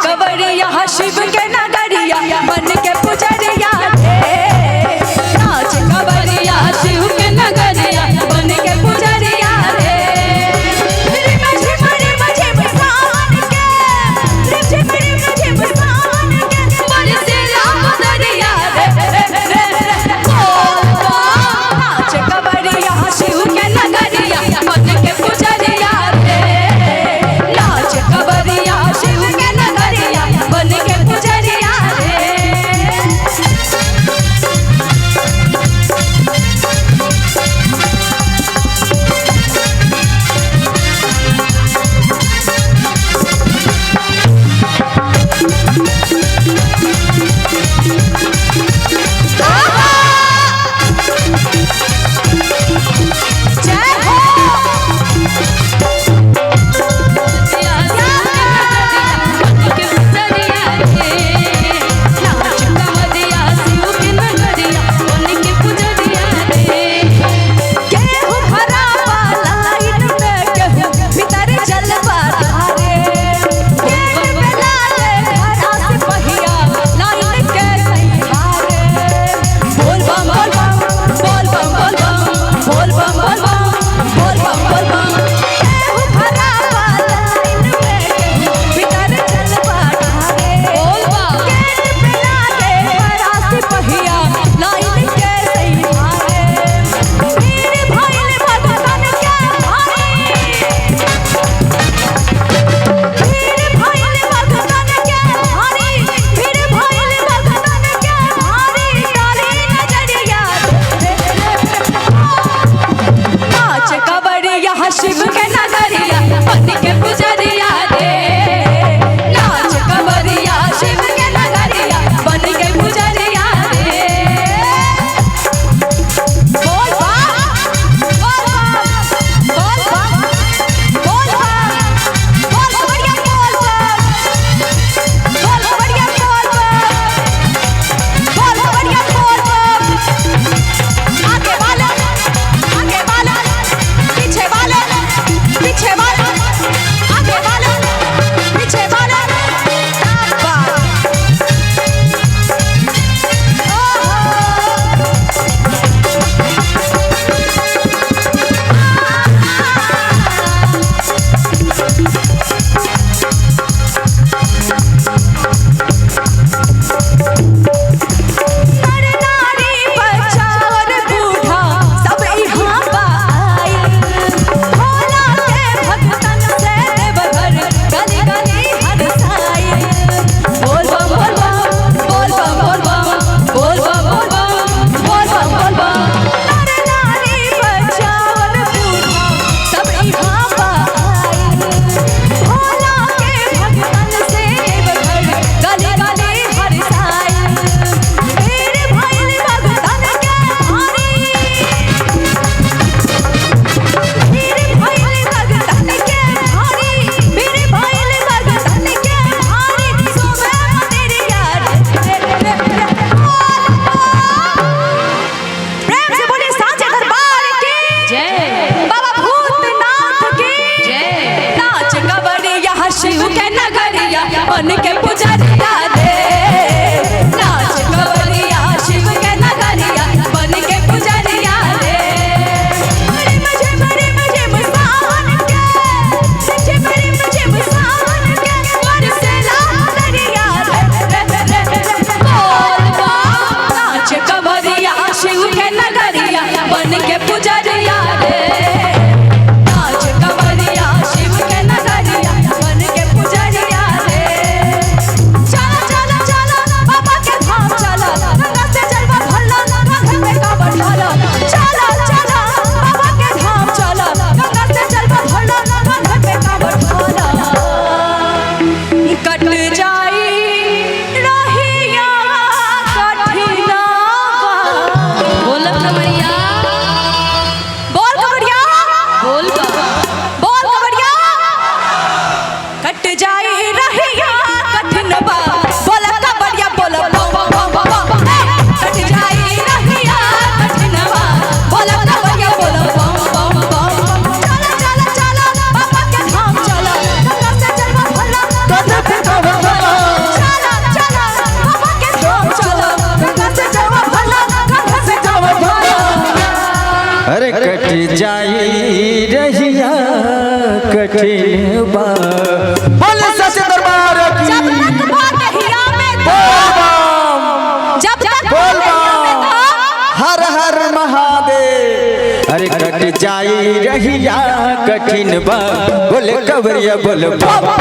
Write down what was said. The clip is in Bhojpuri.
कवरिया शिव के नगरिया मन के पुजरिया रे, नाच कवरिया शिव के नगरिया मन के पुजरिया रे। मुझे बसान के बरसे राम दरिया रे, नाच कवरिया शिव के नगरिया मन के पुजरिया रे, नाच कवरिया शिव के नगरिया मन के पुजरिया रे। शिव के नगरिया मन के पुजरिया रे, नाच कवरिया शिव के नगरिया मन के पुजरिया रे। बोल बम बोल बम बोल बम बोल बम बोल बढ़िया बोल बम बोल बढ़िया बोल बम बोल बढ़िया बोल बम। आगे वाला पीछे वाला पीछे वाला आगे वाला पीछे वाला शिव के नगरिया मन के पुजरिया रे, नाच कवरिया शिव के नगरिया मन के पुजरिया रे। मुझे बसान के मुझे बसान के बरसे राम दरिया रे, बोल बम नाच कवरिया शिव के नगरिया मन के पुजरिया रे, नाच कवरिया शिव के नगरिया मन के पुजरिया रे। रहिया कठिन बा बोल कवरिया बोल बम बम बम कट जाई रहिया कठिन बा बोल कवरिया बोल बम बम बम चला चला चला बाबा के धाम चला गंगा से जलवा भला कटे पे कवर भला चला चला बाबा के धाम चला गंगा से जलवा भला गंगा से जलवा भला अरे कट जाई रहिया कठिन बा बोले सच दरबार की जब तक भागहिया में तो जब तक बोल भागहिया में तो हर हर महादेव। अरे कट जाई रहिया कठिन बा बोले कवरिया बोल बाबा